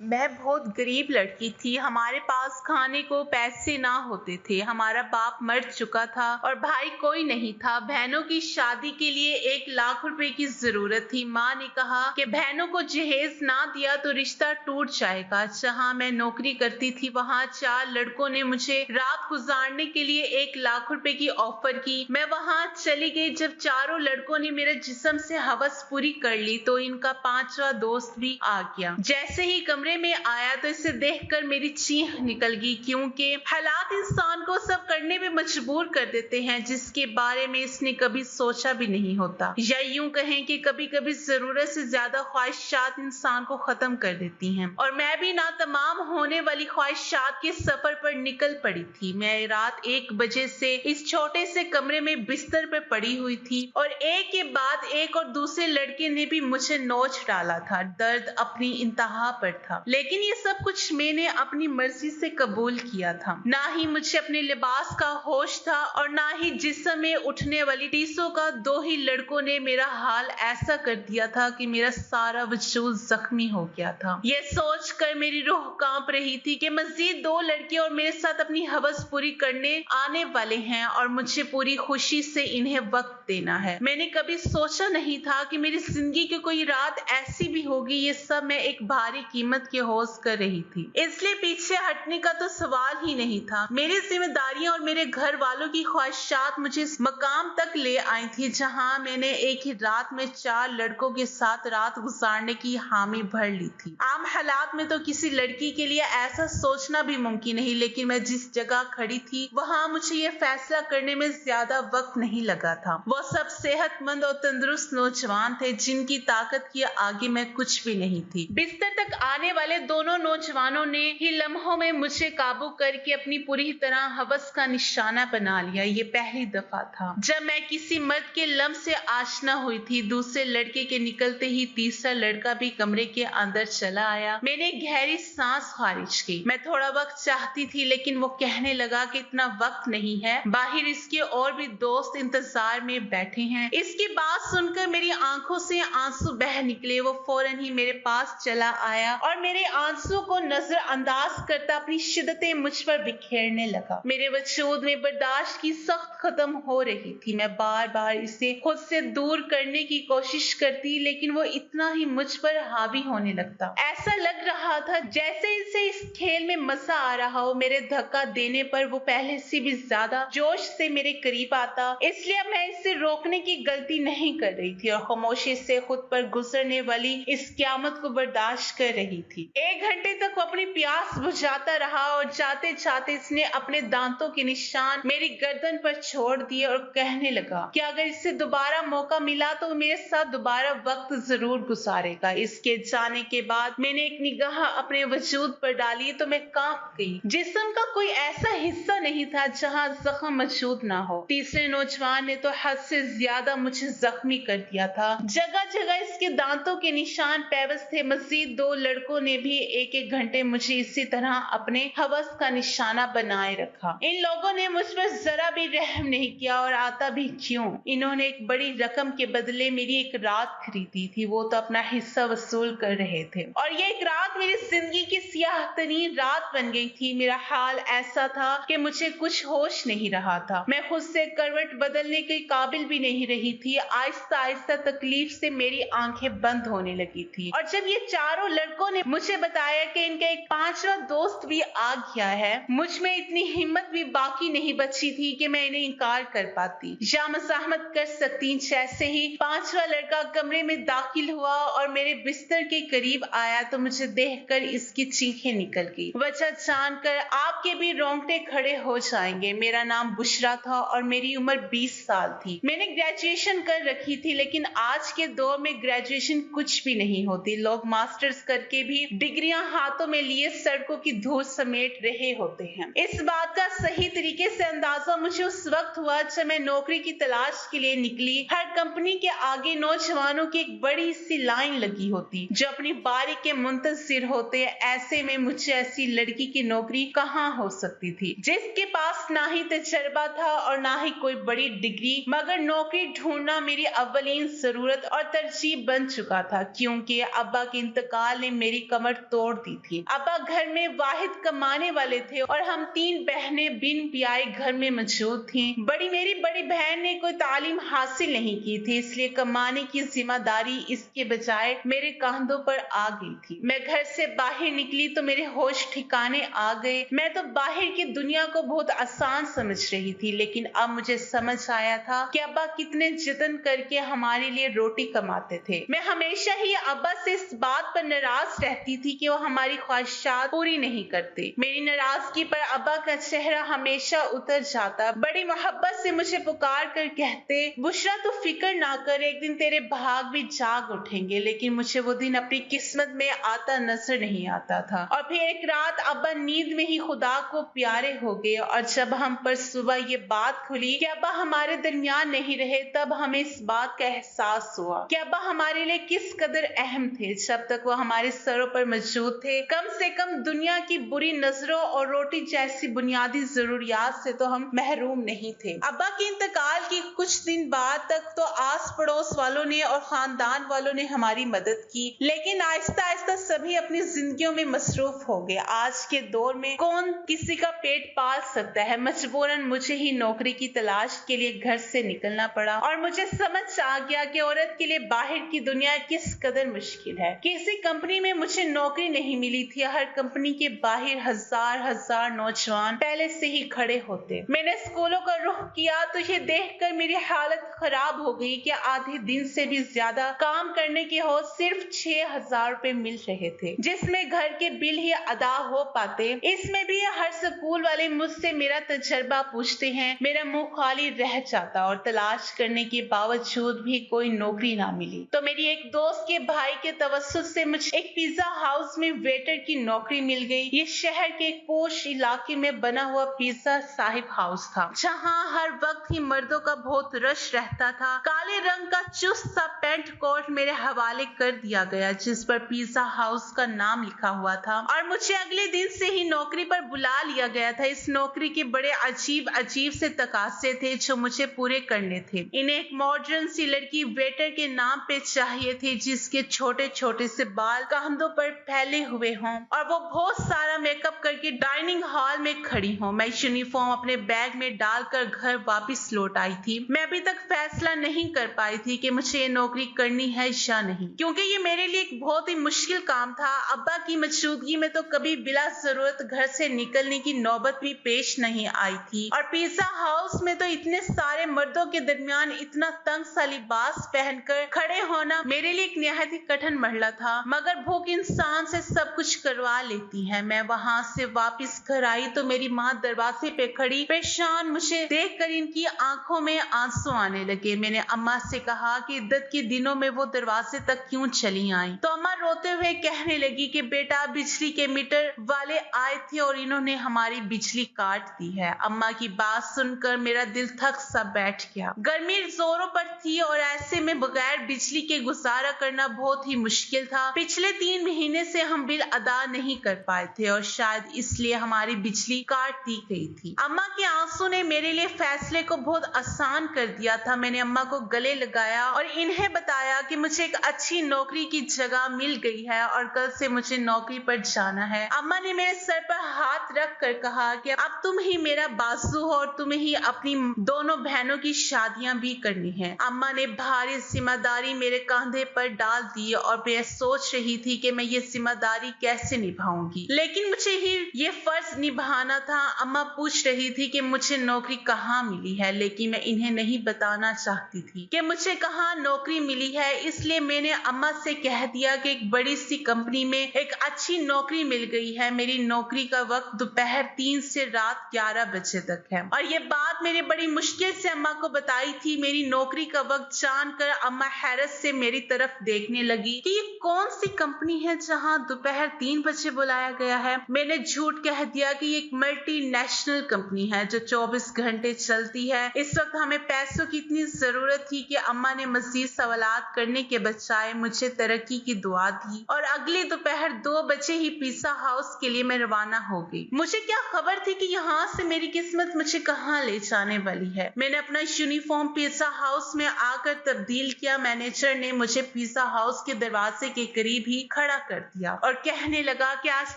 मैं बहुत गरीब लड़की थी। हमारे पास खाने को पैसे ना होते थे। हमारा बाप मर चुका था और भाई कोई नहीं था। बहनों की शादी के लिए 1 लाख रुपए की जरूरत थी। माँ ने कहा कि बहनों को जहेज ना दिया तो रिश्ता टूट जाएगा। जहाँ मैं नौकरी करती थी वहाँ 4 लड़कों ने मुझे रात गुजारने के लिए 1 लाख रुपए की ऑफर की। मैं वहाँ चली गई। जब चारों लड़कों ने मेरे जिस्म से हवस पूरी कर ली तो इनका 5वां दोस्त भी आ गया। जैसे ही कमरे में आया तो इसे देखकर मेरी चीख निकल गई, क्योंकि हालात इंसान को सब करने पे मजबूर कर देते हैं जिसके बारे में इसने कभी सोचा भी नहीं होता। या यूं कहें कि कभी कभी जरूरत से ज्यादा ख्वाहिशात इंसान को खत्म कर देती हैं। और मैं भी ना तमाम होने वाली ख्वाहिशात के सफर पर निकल पड़ी थी। मैं रात 1 बजे से इस छोटे से कमरे में बिस्तर पर पड़ी हुई थी और एक के बाद एक और दूसरे लड़के ने भी मुझे नोच डाला था। दर्द अपनी इंतहा पर था, लेकिन ये सब कुछ मैंने अपनी मर्जी से कबूल किया था। ना ही मुझे अपने लिबास का होश था और ना ही जिस्म में उठने वाली टीसों का। 2 ही लड़कों ने मेरा हाल ऐसा कर दिया था कि मेरा सारा वजूद जख्मी हो गया था। ये सोच कर मेरी रूह कांप रही थी कि मजीद 2 लड़के और मेरे साथ अपनी हवस पूरी करने आने वाले हैं और मुझे पूरी खुशी से इन्हें वक्त देना है। मैंने कभी सोचा नहीं था कि मेरी जिंदगी की कोई रात ऐसी भी होगी। ये सब मैं एक भारी कीमत के होश कर रही थी, इसलिए पीछे हटने का तो सवाल ही नहीं था। मेरी जिम्मेदारियां और मेरे घर वालों की ख्वाहिशात मुझे इस मकाम तक ले आई थी जहां मैंने एक ही रात में 4 लड़कों के साथ रात गुजारने की हामी भर ली थी। आम हालात में तो किसी लड़की के लिए ऐसा सोचना भी मुमकिन नहीं, लेकिन मैं जिस जगह खड़ी थी वहां मुझे ये फैसला करने में ज्यादा वक्त नहीं लगा था। वो सब सेहतमंद और तंदुरुस्त नौजवान थे जिनकी ताकत के आगे मैं कुछ भी नहीं थी। बिस्तर तक आने वाले दोनों नौजवानों ने ही लम्हों में मुझे काबू करके अपनी पूरी तरह हवस का निशाना बना लिया। ये पहली दफा था जब मैं किसी मर्द के लम्ह से आशना हुई थी। दूसरे लड़के के निकलते ही तीसरा लड़का भी कमरे के अंदर चला आया। मैंने गहरी सांस खारिज की। मैं थोड़ा वक्त चाहती थी, लेकिन वो कहने लगा कि इतना वक्त नहीं है, बाहर इसके और भी दोस्त इंतजार में बैठे हैं। इसकी बात सुनकर मेरी आंखों से आंसू बह निकले। वो फौरन ही मेरे पास चला आया और मेरे आंसू को नजरअंदाज करता अपनी शिद्दतें मुझ पर बिखेरने लगा। मेरे वजूद में बर्दाश्त की सख्त खत्म हो रही थी। मैं बार बार इसे खुद से दूर करने की कोशिश करती, लेकिन वो इतना ही मुझ पर हावी होने लगता। ऐसा लग रहा था जैसे इसे इस खेल में मजा आ रहा हो। मेरे धक्का देने पर वो पहले से भी ज्यादा जोश से मेरे करीब आता, इसलिए मैं इसे रोकने की गलती नहीं कर रही थी और खामोशी से खुद पर गुजरने वाली इस क़यामत को बर्दाश्त कर रही थी। 1 घंटे तक वो अपनी प्यास बुझाता रहा और जाते जाते इसने अपने दांतों के निशान मेरी गर्दन पर छोड़ दिए और कहने लगा कि अगर इसे दोबारा मौका मिला तो मेरे साथ दोबारा वक्त जरूर गुजारेगा। इसके जाने के बाद मैंने एक निगाह अपने वजूद पर डाली तो मैं कांप गई। जिस्म का कोई ऐसा हिस्सा नहीं था जहां जख्म मौजूद ना हो। तीसरे नौजवान ने तो हद से ज्यादा मुझे जख्मी कर दिया था। जगह जगह इसके दांतों के निशान पेवस थे। मजीद 2 लड़कों ने भी 1-1 घंटे मुझे इसी तरह अपने हवस का निशाना बनाए रखा। इन लोगों ने मुझ पर जरा भी रहम नहीं किया, और आता भी क्यों। इन्होंने एक बड़ी रकम के बदले मेरी एक रात खरीदी थी। वो तो अपना हिस्सा वसूल कर रहे थे और ये एक रात मेरी जिंदगी की सियाह तरीन रात बन गई थी। मेरा हाल ऐसा था कि मुझे कुछ होश नहीं रहा था। मैं खुद से करवट बदलने के काबिल भी नहीं रही थी। आहिस्ता आहिस्ता तकलीफ से मेरी आंखें बंद होने लगी थी और जब ये चारों लड़कों ने मुझे बताया कि इनका एक 5वां दोस्त भी आ गया है, मुझ में इतनी हिम्मत भी बाकी नहीं बची थी कि मैं इन्हें इनकार कर पाती या मज़ाहमत कर सकती। जैसे ही 5वां लड़का कमरे में दाखिल हुआ और मेरे बिस्तर के करीब आया तो मुझे देखकर इसकी चीखें निकल गई। वजह जानकर आपके भी रोंगटे खड़े हो जाएंगे। मेरा नाम बुशरा था और मेरी उम्र 20 साल थी। मैंने ग्रेजुएशन कर रखी थी, लेकिन आज के दौर में ग्रेजुएशन कुछ भी नहीं होती। लोग मास्टर्स करके भी डिग्रियां हाथों में लिए सड़कों की धूल समेट रहे होते हैं। इस बात का सही तरीके से अंदाजा मुझे उस वक्त हुआ जब मैं नौकरी की तलाश के लिए निकली। हर कंपनी के आगे नौजवानों की एक बड़ी सी लाइन लगी होती जो अपनी बारी के मुंतजिर होते। ऐसे ऐसे में मुझे ऐसी लड़की की नौकरी कहाँ हो सकती थी जिसके पास ना ही तजर्बा था और ना ही कोई बड़ी डिग्री, मगर नौकरी ढूंढना मेरी अव्वलीन जरूरत और तरजीह बन चुका था क्योंकि अब्बा के इंतकाल ने मेरी कमर तोड़ दी थी। अब्बा घर में वाहिद कमाने वाले थे और हम 3 बहनें बिन ब्याहे घर में मौजूद थीं। मेरी बड़ी बहन ने कोई तालीम हासिल नहीं की थी, इसलिए कमाने की जिम्मेदारी इसके बजाय मेरे कंधों पर आ गई थी। मैं घर से बाहर निकली तो मेरे होश ठिकाने आ गए। मैं तो बाहर की दुनिया को बहुत आसान समझ रही थी, लेकिन अब मुझे समझ आया था कि अब्बा कितने जतन करके हमारे लिए रोटी कमाते थे। मैं हमेशा ही अब्बा से इस बात पर नाराज रहती थी कि वो हमारी ख्वाहिशात पूरी नहीं करते। मेरी नाराजगी पर अब्बा का चेहरा हमेशा उतर जाता। बड़ी मोहब्बत से मुझे पुकार कर कहते, बुशरा तू फिक्र ना कर, एक दिन तेरे भाग भी जाग उठेंगे। लेकिन मुझे वो दिन अपनी किस्मत में आता नजर नहीं आता था। और फिर एक रात अब्बा नींद में ही खुदा को प्यारे हो गए और जब हम पर सुबह ये बात खुली कि अब्बा हमारे दरमियान नहीं रहे, तब हमें इस बात का एहसास हुआ कि अब्बा हमारे लिए किस कदर अहम थे। जब तक वो हमारे सरों पर मौजूद थे, कम से कम दुनिया की बुरी नजरों और रोटी जैसी बुनियादी जरूरियात से तो हम महरूम नहीं थे। अब्बा के इंतकाल के कुछ दिन बाद तक तो आस पड़ोस वालों ने और खानदान वालों ने हमारी मदद की, लेकिन आहिस्ता आहिस्ता सभी अपनी जिंदगियों में मसरूफ हो गए। आज के दौर में कौन किसी का पेट पाल सकता है। मजबूरन मुझे ही नौकरी की तलाश के लिए घर से निकलना पड़ा और मुझे समझ आ गया कि औरत के लिए बाहर की दुनिया किस कदर मुश्किल है। किसी कंपनी में मुझे नौकरी नहीं मिली थी। हर कंपनी के बाहर हजार नौजवान पहले से ही खड़े होते। मैंने स्कूलों का रुख किया तो ये देखकर मेरी हालत खराब हो गई कि आधे दिन से भी ज्यादा काम करने के हो सिर्फ 6,000 रुपए मिल रहे थे, जिसमें घर के बिल ही अदा हो पाते। इसमें भी हर स्कूल वाले मुझसे मेरा तजर्बा पूछते हैं। मेरा मुंह खाली रह जाता और तलाश करने के बावजूद भी कोई नौकरी ना मिली। तो मेरी एक दोस्त के भाई के तवस्सुत से मुझे एक पिज्जा हाउस में वेटर की नौकरी मिल गई। ये शहर के एक पोश इलाके में बना हुआ पिज्जा साहिब हाउस था, जहाँ हर वक्त ही मर्दों का बहुत रश रहता था। काले रंग का चुस्त सा पेंट कोट मेरे हवाले कर दिया गया, जिस पर पिज्जा हाउस का नाम लिखा हुआ था, और मुझे अगले दिन से ही नौकरी पर बुला लिया गया था। इस नौकरी के बड़े अजीब से तकाजे थे जो मुझे पूरे करने थे। इन्हें एक मॉडर्न सी लड़की वेटर के नाम पे चाहिए थे, जिसके छोटे छोटे से बाल कंधों पर फैले हुए हों और वो बहुत सारा मेकअप करके डाइनिंग हॉल में खड़ी हो। मैं यूनिफॉर्म अपने बैग में डालकर घर वापस लौट आई थी। मैं अभी तक फैसला नहीं कर पाई थी कि मुझे ये नौकरी करनी है या नहीं, क्योंकि ये मेरे लिए एक बहुत ही मुश्किल काम था। अब्बा की मौजूदगी में तो कभी बिला जरूरत घर से निकलने की नौबत भी पेश नहीं आई थी, और पिज्जा हाउस में तो इतने सारे मर्दों के दरमियान इतना तंग सा लिबास पहनकर खड़े होना मेरे लिए एक निहायत ही कठिन मरहला था। मगर भूख इंसान से सब कुछ करवा लेती है। मैं वहां से वापस घर आई तो मेरी माँ दरवाजे पे खड़ी परेशान मुझे देखकर इनकी आंखों में आंसू आने लगे। मैंने अम्मा से कहा कि इद्दत के दिनों में वो दरवाजे तक क्यों चली आई, तो अम्मा रोते हुए कहने लगी कि बेटा बिजली के मीटर वाले आए थे और इन्होंने हमारी बिजली काट दी है। अम्मा की बात सुनकर मेरा दिल थक सा बैठ गया। गर्मी जोरों पर थी और ऐसे में बगैर बिजली के गुजारा करना बहुत ही मुश्किल था। पिछले 3 महीने से हम बिल अदा नहीं कर पाए थे और शायद इसलिए हमारी बिजली काट दी गई थी। अम्मा के आंसू ने मेरे लिए फैसले को बहुत आसान कर दिया था। मैंने अम्मा को गले लगाया और इन्हें बताया कि मुझे एक अच्छी नौकरी की जगह मिल गई है और कल से मुझे नौकरी पर जाना है। अम्मा ने मेरे सर पर हाथ रख कर कहा कि अब तुम ही मेरा बाजू हो और तुम्हें ही अपनी दोनों बहनों की शादियां भी करनी है। अम्मा ने भारी जिम्मेदारी मेरे कंधे पर डाल दी और मैं सोच रही थी कि मैं ये जिम्मेदारी कैसे निभाऊंगी, लेकिन मुझे ही ये फर्ज निभाना था। अम्मा पूछ रही थी कि मुझे नौकरी कहाँ मिली है, लेकिन मैं इन्हें नहीं बताना चाहती थी कि मुझे कहाँ नौकरी मिली है। इसलिए मैंने अम्मा से कह दिया कि एक बड़ी सी कंपनी में एक अच्छी नौकरी मिल गई है। मेरी नौकरी का वक्त दोपहर 3 से रात 11 बजे तक है, और ये बात मैंने बड़ी मुश्किल से अम्मा को बताई थी। मेरी नौकरी का वक्त जानकर अम्मा हैरत से मेरी तरफ देखने लगी कि ये कौन सी कंपनी है जहाँ दोपहर 3 बजे बुलाया गया है। मैंने झूठ कह दिया कि ये एक मल्टीनेशनल कंपनी है जो 24 घंटे चलती है। इस वक्त हमें पैसों की इतनी जरूरत थी कि अम्मा ने मजीद सवालात करने के बजाय मुझे तरक्की की दुआ दी और अगले दोपहर 2 बजे ही पिज्जा हाउस के लिए मैं रवाना हो गई। मुझे क्या खबर थी कि यहाँ से मेरी किस्मत मुझे कहाँ ले जाने वाली है। मैंने अपना यूनिफॉर्म पिज्जा हाउस में आकर तब्दील किया। मैनेजर ने मुझे पिज्जा हाउस के दरवाजे के करीब ही खड़ा कर दिया और कहने लगा कि आज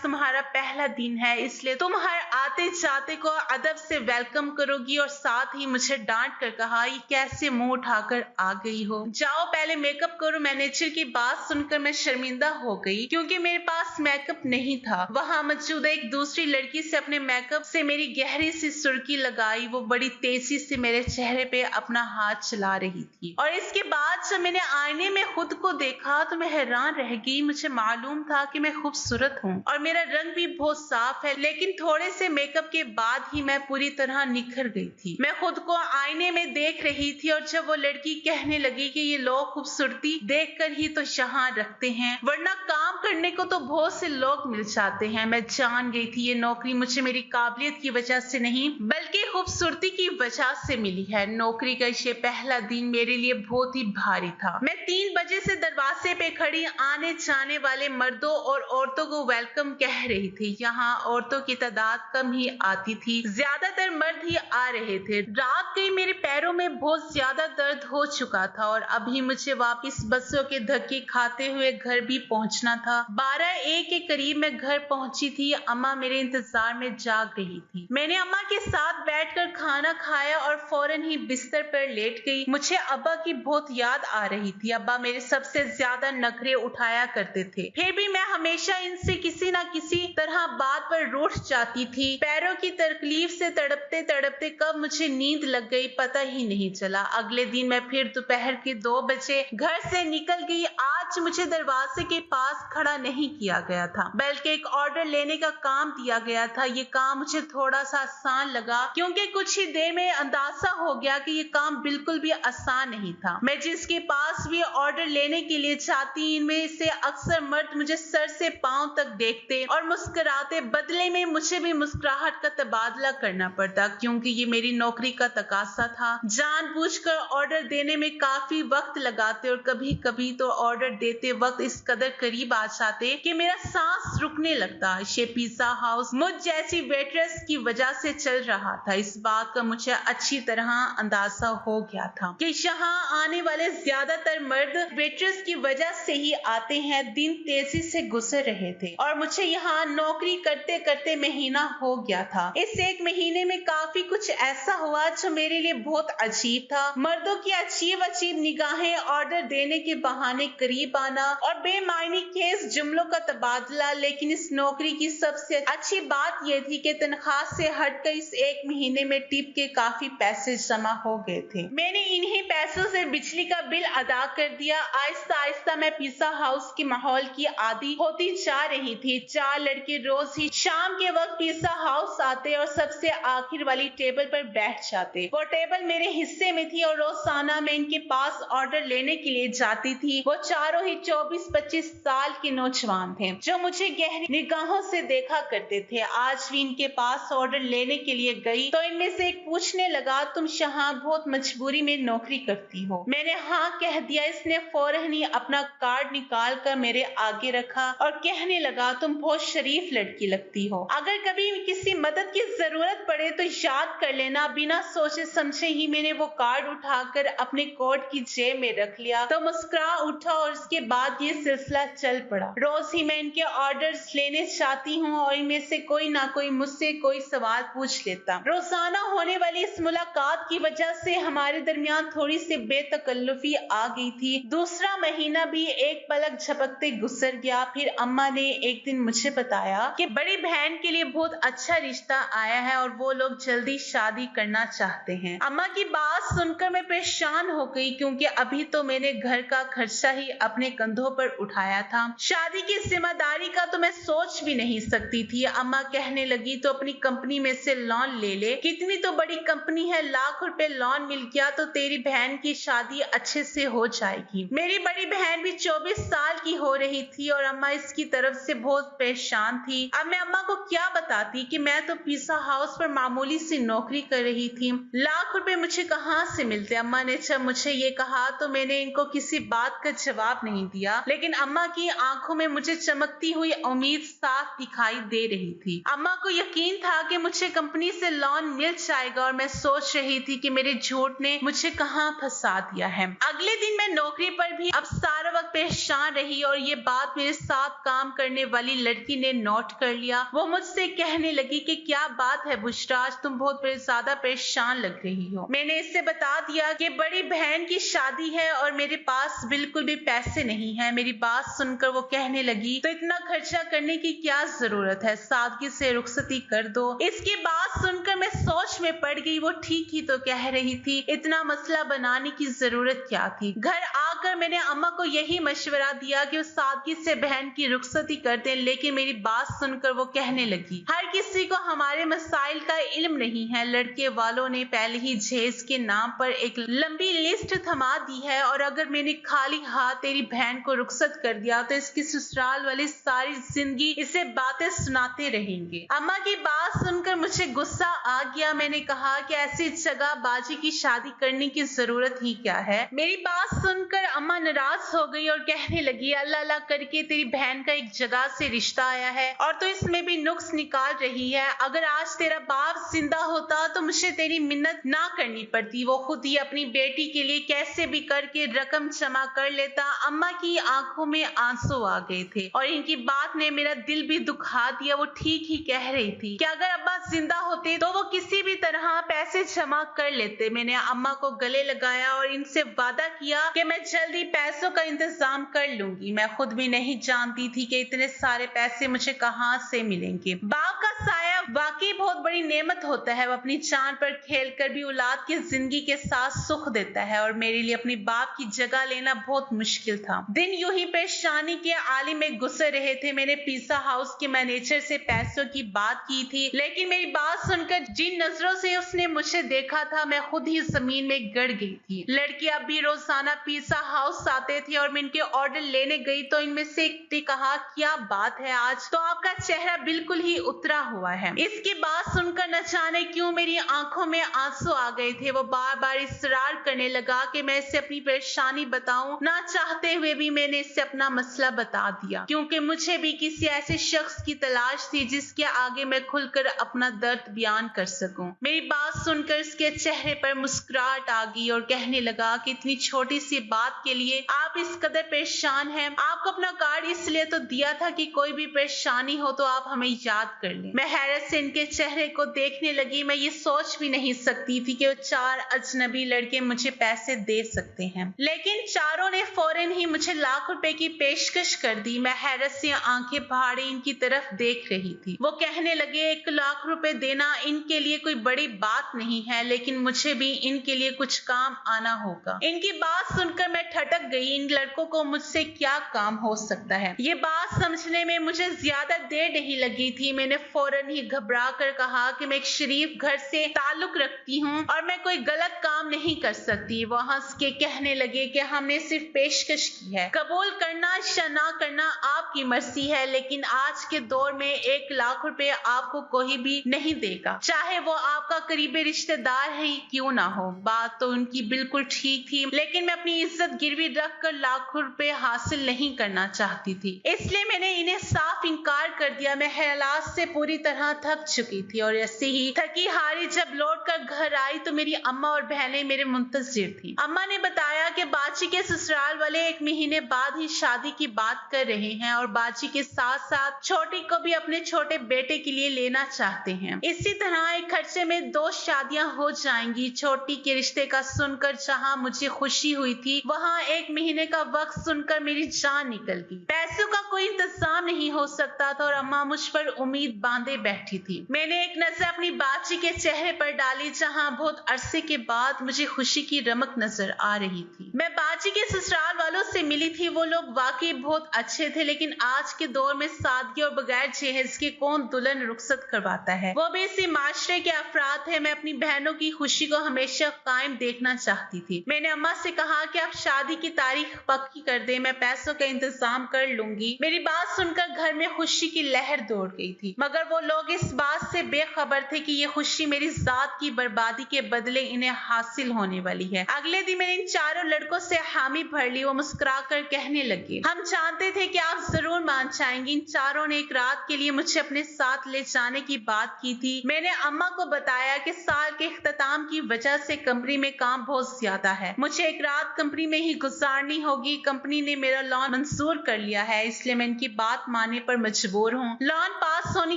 तुम्हारा पहला दिन है, इसलिए तुम हर आते जाते को अदब से वेलकम करोगी। और साथ ही मुझे डांट कर कहा, ये कैसे मुंह उठाकर आ गई हो, जाओ पहले मेकअप करो। मैनेजर की बात सुनकर मैं शर्मिंदा हो गई क्योंकि मेरे पास मेकअप नहीं था। वहां मौजूद एक दूसरी लड़की से अपने मेकअप से मेरी गहरी सी सुर्खी लगाई। वो बड़ी तेजी से मेरे चेहरे पे अपना हाथ चला रही थी और इसके बाद जब मैंने आईने में खुद को देखा तो मैं हैरान रह गई। मुझे मालूम था कि मैं खूबसूरत हूँ और मेरा रंग भी बहुत साफ है, लेकिन थोड़े से मेकअप के बाद ही मैं पूरी तरह निखर गई थी। मैं खुद को आईने में देख रही थी और जब वो लड़की कहने लगी कि ये लोग खूबसूरती देखकर ही तो यहाँ रखते हैं, वरना काम करने को तो बहुत से लोग मिल जाते हैं, मैं जान गई थी ये नौकरी मुझे मेरी काबिलियत की वजह से नहीं बल्कि खूबसूरती की वजह से मिली है। नौकरी का ये पहला दिन मेरे लिए बहुत ही भारी था। मैं 3 बजे से दरवाजे पे खड़ी आने जाने वाले मर्दों और औरतों को वेलकम कह रही थी। यहाँ औरतों की तादाद कम ही आती थी, ज्यादातर मर्द ही आ रहे थे। रात गई, मेरे पैरों में बहुत ज्यादा दर्द हो चुका था और अभी मुझे वापस बसों के धक्के खाते हुए घर भी पहुंचना था। 12-1 के करीब मैं घर पहुंची थी। अम्मा मेरे इंतजार में जाग रही थी। मैंने अम्मा के साथ बैठकर खाना खाया और फौरन ही बिस्तर पर लेट गई। मुझे अब्बा की बहुत याद आ रही थी। अब्बा मेरे सबसे ज्यादा नखरे उठाया करते थे, फिर भी मैं हमेशा इनसे किसी न किसी तरह बात पर रूठ जाती थी। पैरों की तकलीफ से तड़पते तड़पते कब मुझे नींद लग गई पता ही नहीं चला। अगले दिन मैं फिर दोपहर के 2 बजे घर से निकल गई। आज मुझे दरवाजे के पास खड़ा नहीं किया गया था बल्कि एक ऑर्डर लेने का काम दिया गया था। ये काम मुझे थोड़ा सा आसान लगा क्योंकि कुछ ही देर में अंदाजा हो गया कि ये काम बिल्कुल भी आसान नहीं था। मैं जिसके पास भी ऑर्डर लेने के लिए जाती, इनमें से अक्सर मर्द मुझे सर से पांव तक देखते और मुस्कुराते। बदले में मुझे भी मुस्कुराहट का तबादला करना पड़ता क्योंकि ये मेरी नौकरी का तकाजा था। जानबूझकर ऑर्डर देने में काफी वक्त लगाते और कभी कभी तो ऑर्डर देते वक्त इस कदर करीब आ जाते कि मेरा सांस रुकने लगता। ये पिज्जा हाउस मुझ जैसी वेट्रेस की वजह से चल रहा था। इस बात का मुझे अच्छी तरह अंदाजा हो गया था कि यहाँ आने वाले ज्यादातर मर्द वेट्रेस की वजह से ही आते हैं। दिन तेजी से गुजर रहे थे और मुझे यहाँ नौकरी करते करते महीना हो गया था। इस 1 महीने में काफी कुछ ऐसा हुआ जो मेरे लिए बहुत अजीब था। मर्दों की अजीब अजीब निगाहें, ऑर्डर देने के बहाने करीब आना और बेमायनी खेज जुमलों का तबादला। लेकिन इस नौकरी की सबसे अच्छी बात यह थी कि तनख्वाह से हटकर इस 1 महीने में टिप के काफी पैसे जमा हो गए थे। मैंने इन्हीं पैसों से बिजली का बिल अदा कर दिया। आहिस्ता आहिस्ता मैं पिज्जा हाउस के माहौल की आदी होती जा रही थी। 4 लड़के रोज ही शाम के वक्त पिज्जा हाउस आते और सबसे आखिर वाली टेबल पर बैठ जाते। वो टेबल मेरे हिस्से में थी और रोजाना मैं इनके पास ऑर्डर लेने के लिए जाती थी। वो चारों ही 24-25 साल के नौजवान थे जो मुझे गहरी निगाहों से देखा करते थे। आज भी इनके पास ऑर्डर लेने के लिए गई तो इनमें से एक पूछने लगा, तुम यहाँ बहुत मजबूरी में नौकरी करती हो? मैंने हाँ कह दिया। इसने फौरन ही अपना कार्ड निकाल कर मेरे आगे रखा और कहने लगा, तुम बहुत शरीफ लड़की लगती हो। अगर कभी किसी मदद की जरूरत पड़े तो याद कर लेना। बिना सोचे समझे ही मैंने वो कार्ड उठाकर अपने कोट की जेब में रख लिया तो मुस्कुरा उठा और उसके बाद ये सिलसिला चल पड़ा। रोज ही मैं इनके ऑर्डर्स लेने चाहती हूँ और इनमें से कोई ना कोई मुझसे कोई सवाल पूछ लेता। रोजाना होने वाली इस मुलाकात की वजह से हमारे दरमियान थोड़ी सी बेतकल्लुफी आ गई थी। दूसरा महीना भी एक पलक झपकते गुजर गया। फिर अम्मा ने एक दिन मुझे बताया कि बड़ी बहन के लिए बहुत अच्छा रिश्ता आया है और वो लोग जल्दी शादी करना चाहते हैं। अम्मा की बात सुनकर मैं परेशान हो गई क्योंकि अभी तो मैंने घर का खर्चा ही अपने कंधों पर उठाया था। शादी की जिम्मेदारी का तो मैं सोच भी नहीं सकती थी। अम्मा कहने लगी तो अपनी कंपनी में से लोन ले ले, कितनी तो बड़ी कंपनी है, लाख रुपए लोन मिल गया तो तेरी बहन की शादी अच्छे से हो जाएगी। मेरी बड़ी बहन भी 24 साल की हो रही थी और अम्मा इसकी तरफ से बहुत परेशान थी। अब मैं अम्मा को क्या बताती कि मैं तो पिज्जा हाउस पर मामूली सी नौकरी कर रही थी, लाख रुपए मुझे कहाँ से मिलते। अम्मा ने जब मुझे ये कहा तो मैंने इनको किसी बात का जवाब नहीं दिया, लेकिन अम्मा की आंखों में मुझे चमकती हुई उम्मीद साफ दिखाई दे रही थी। अम्मा को यकीन था कि मुझे कंपनी से लोन मिल जाएगा और मैं सोच रही थी कि मेरे झूठ ने मुझे कहाँ फंसा दिया है। अगले दिन मैं नौकरी पर भी अब सारा वक्त परेशान रही और ये बात मेरे साथ काम करने वाली लड़की ने नोट कर लिया। वो मुझसे कहने लगी कि क्या बात है बुशरा, आज तुम बहुत ज्यादा परेशान लग रही हो। मैंने इससे बता दिया कि बड़ी बहन की शादी है और मेरे पास बिल्कुल भी पैसे नहीं है। मेरी बात सुनकर वो कहने लगी तो इतना खर्चा करने की क्या जरूरत है, सादगी से रुखसती कर दो। इसकी बात सुनकर मैं सोच में पड़ गई। वो ठीक ही तो कह रही थी, इतना मसला बनाने की जरूरत क्या थी। घर आकर मैंने अम्मा को यही मशवरा दिया कि वो सादगी से बहन की रुखसती कर दें, लेकिन मेरी बात सुनकर वो कहने लगी, हर किसी को हमारे मसाइल का इल्म नहीं है। लड़के वालों ने पहले ही जहेज के नाम पर एक लंबी लिस्ट थमा दी है और अगर मैंने खाली हाथ तेरी बहन को रुखसत कर दिया तो इसकी ससुराल वाले सारी जिंदगी इसे बातें सुनाते रहेंगे। अम्मा की बात सुनकर मुझे गुस्सा आ गया। मैंने कहा कि ऐसी जगह बाजी की शादी करने की जरूरत ही क्या है। मेरी बात सुनकर अम्मा नाराज हो गई और कहने लगी, अल्लाह अल्लाह करके तेरी बहन का एक जगह से रिश्ता आया है और तो इसमें भी नुक्स निकाल रही है। अगर आज तेरा बाप जिंदा होता तो मुझे तेरी मिन्नत ना करनी पड़ती, वो खुद ही अपनी बेटी के लिए कैसे भी करके रकम जमा कर लेता। अम्मा की आंखों में आंसू आ गए थे और इनकी बात ने मेरा दिल भी दुखा दिया। वो ठीक ही कह रही थी कि अगर अब्बा जिंदा होते तो वो किसी भी तरह पैसे जमा कर लेते। मैंने अम्मा को गले लगाया और इनसे वादा किया कि मैं जल्दी पैसों का इंतजाम कर लूंगी। मैं खुद भी नहीं जानती थी कि इतने सारे पैसे मुझे कहां से मिलेंगे। बाप का साया वाकई बहुत बड़ी नेमत होता है। वो अपनी जान पर खेल कर भी औलाद की जिंदगी के साथ सुख देता है और मेरे लिए अपने बाप की जगह लेना बहुत मुश्किल था। दिन यूं ही परेशानी के आलिम में गुजर रहे थे। मैंने पिज्जा हाउस के मैनेजर से पैसों की बात की थी, लेकिन मेरी बात सुनकर जिन नजरों से उसने मुझे देखा था मैं खुद ही जमीन में गड़ गई थी। लड़की अब भी रोजाना पिज्जा हाउस आते थे और मैं इनके ऑर्डर लेने गई तो इनमें से एक ने कहा, क्या बात है, आज तो आपका चेहरा बिल्कुल ही उतरा हुआ है। इसकी बात सुनकर न जाने क्यों मेरी आंखों में आंसू आ गए थे। वो बार बार इसरार करने लगा कि मैं इसे अपनी परेशानी बताऊं। ना चाहते हुए भी मैंने इससे अपना मसला बता दिया, क्योंकि मुझे भी किसी ऐसे शख्स की तलाश थी जिसके आगे मैं खुलकर अपना दर्द बयान कर सकूं। मेरी बात सुनकर इसके चेहरे पर मुस्कुराहट आ गई और कहने लगा कि इतनी छोटी सी बात के लिए आप इस कदर परेशान हैं। आपको अपना कार्ड इसलिए तो दिया था कि कोई भी परेशानी हो तो आप हमें याद कर लें। मैं हैरत से इनके चेहरे को देखने लगी। मैं ये सोच भी नहीं सकती थी कि वो चार अजनबी लड़के मुझे पैसे दे सकते हैं, लेकिन चारों ने फौरन ही मुझे लाख रुपए की पेशकश कर दी। मैं हैरत से आंखें फाड़े इनकी तरफ देख रही थी। वो कहने लगे, 1 लाख रुपए देना इनके लिए कोई बड़ी बात नहीं है, लेकिन मुझे भी इनके लिए कुछ काम आना होगा। इनकी बात सुनकर मैं ठटक गई। इन लड़कों को मुझसे क्या काम हो सकता है, ये बात समझने में मुझे ज्यादा देर नहीं लगी थी। मैंने फौरन ही घबरा कर कहा कि मैं एक शरीफ घर से ताल्लुक रखती हूँ और मैं कोई गलत काम नहीं कर सकती। वो हंस के कहने लगे कि हमने सिर्फ पेशकश की है, कबूल करना या ना करना आपकी मर्जी है, लेकिन आज के दौर में 1 लाख रुपए आपको कोई भी नहीं देगा, चाहे वो आपका करीबी रिश्तेदार है क्यों ना हो। बात तो उनकी बिल्कुल ठीक थी, लेकिन मैं अपनी इज्जत गिरवी रख कर लाखों रुपए हासिल नहीं करना चाहती थी, इसलिए मैंने इन्हें साफ इनकार कर दिया। मैं हालात से पूरी तरह थक चुकी थी और ऐसे ही थकी हारी जब लौट कर घर आई तो मेरी अम्मा और बहनें मेरे मुंतजिर थी। अम्मा ने बताया कि बाजी के ससुराल वाले 1 महीने बाद ही शादी की बात कर रहे हैं और बाजी के साथ साथ छोटी को भी अपने छोटे बेटे के लिए लेना चाहते हैं। इसी तरह एक खर्चे में 2 शादियां हो जाएंगी। छोटी के रिश्ते का सुनकर जहां मुझे खुशी हुई थी, वहां 1 महीने का वक्त सुनकर मेरी जान निकल गई। पैसों का कोई इंतजाम नहीं हो सकता था और अम्मा मुझ पर उम्मीद बांधे बैठी बैठी थी। मैंने एक नजर अपनी बाची के चेहरे पर डाली जहां बहुत अरसे के बाद मुझे खुशी की रमक नजर आ रही थी। मैं बाची के ससुराल वालों से मिली थी। वो लोग वाकई बहुत अच्छे थे, लेकिन आज के दौर में सादगी और बगैर जहेज के कौन दुल्हन रुखसत करवाता है, वो भी इसी माशरे के अफराद है। मैं अपनी बहनों की खुशी को हमेशा कायम देखना चाहती थी। मैंने अम्मा से कहा कि आप शादी की तारीख पक्की कर दे, मैं पैसों का इंतजाम कर लूंगी। मेरी बात सुनकर घर में खुशी की लहर दौड़ गई थी, मगर वो लोग इस बात से बेखबर थे कि ये खुशी मेरी जात की बर्बादी के बदले इन्हें हासिल होने वाली है। अगले दिन मैंने इन चारों लड़कों से हामी भर ली। वो मुस्कुराकर कहने लगे, हम जानते थे कि आप जरूर मान जाएंगी। इन चारों ने एक रात के लिए मुझे अपने साथ ले जाने की बात की थी। मैंने अम्मा को बताया कि साल के इख्तिताम की वजह से कंपनी में काम बहुत ज्यादा है, मुझे एक रात कंपनी में ही गुजारनी होगी। कंपनी ने मेरा लोन मंजूर कर लिया है, इसलिए मैं इनकी बात मानने पर मजबूर हूँ। लोन पास होने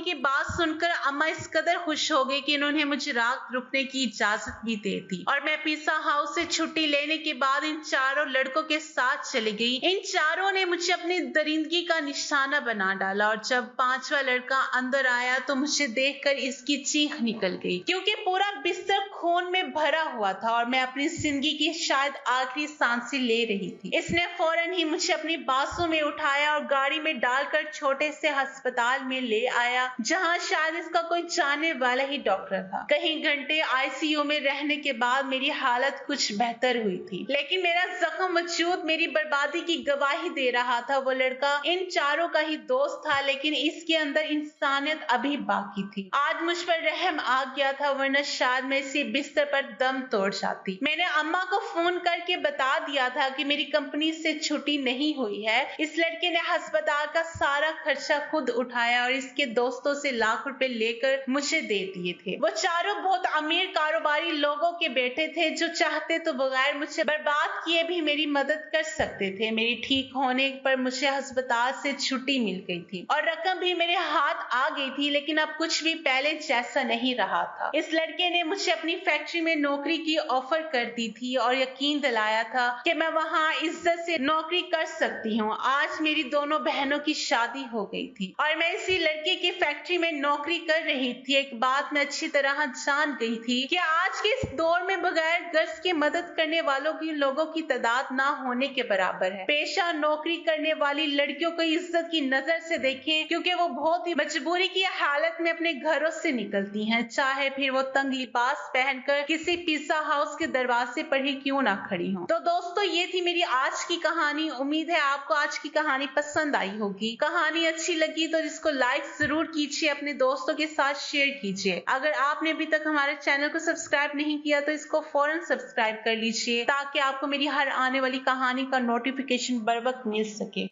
की बात सुनकर अम्मा इस कदर खुश हो गई कि उन्होंने मुझे रात रुकने की इजाजत भी दे दी और मैं पिज्जा हाउस से छुट्टी लेने के बाद इन चारों लड़कों के साथ चली गई। इन चारों ने मुझे अपनी दरिंदगी का निशाना बना डाला और जब पांचवा लड़का अंदर आया तो मुझे देखकर इसकी चीख निकल गई, क्योंकि पूरा बिस्तर खून में भरा हुआ था और मैं अपनी जिंदगी की शायद आखिरी सांसें ले रही थी। इसने फौरन ही मुझे अपनी बासों में उठाया और गाड़ी में डालकर छोटे से अस्पताल में ले आया, जहां शायद इसका कोई जानने वाला ही डॉक्टर था। कई घंटे आईसीयू में रहने के बाद मेरी हालत कुछ बेहतर हुई थी, लेकिन मेरा जख्म वजूद मेरी बर्बादी की गवाही दे रहा था। वो लड़का इन चारों का ही दोस्त था, लेकिन इसके अंदर इंसानियत अभी बाकी थी। आज मुझ पर रहम आ गया था, वरना शायद मैं इसी बिस्तर पर दम तोड़ जाती। मैंने अम्मा को फोन करके बता दिया था कि मेरी कंपनी से छुट्टी नहीं हुई है। इस लड़के ने अस्पताल का सारा खर्चा खुद उठाया और इसके दोस्तों से लाख रुपए लेकर मुझे दे दिए थे। वो चारों बहुत अमीर कारोबारी लोगों के बेटे थे जो चाहते तो बगैर मुझे बर्बाद किए भी मेरी मदद कर सकते थे। मेरी ठीक होने पर मुझे अस्पताल से छुट्टी मिल गई थी और रकम भी मेरे हाथ आ गई थी, लेकिन अब कुछ भी पहले जैसा नहीं रहा था। इस लड़के ने मुझे अपनी फैक्ट्री में नौकरी की ऑफर कर दी थी और यकीन दिलाया था कि मैं वहां इज्जत से नौकरी कर सकती हूँ। आज मेरी दोनों बहनों की शादी हो गई थी और मैं इसी लड़के की फैक्ट्री में नौकरी कर रही थी। एक बात मैं अच्छी तरह जान गई थी कि आज के इस दौर में बगैर गर्ज के मदद करने वालों की लोगों की तादाद ना होने के बराबर है। पेशा नौकरी करने वाली लड़कियों को इज्जत की नजर से देखें, क्योंकि वो बहुत ही मजबूरी की हालत में अपने घरों से निकलती हैं, चाहे फिर वो तंग लिबास पहनकर किसी पिज्जा हाउस के दरवाजे पर ही क्यों ना खड़ी हो। तो दोस्तों, ये थी मेरी आज की कहानी। उम्मीद है आपको आज की कहानी पसंद आई होगी। कहानी अच्छी लगी तो इसको लाइक जरूर कीजिए, अपने दोस्तों के साथ शेयर कीजिए। अगर आपने अभी तक हमारे चैनल को सब्सक्राइब नहीं किया तो इसको फौरन सब्सक्राइब कर लीजिए, ताकि आपको मेरी हर आने वाली कहानी का नोटिफिकेशन बर वक्त मिल सके।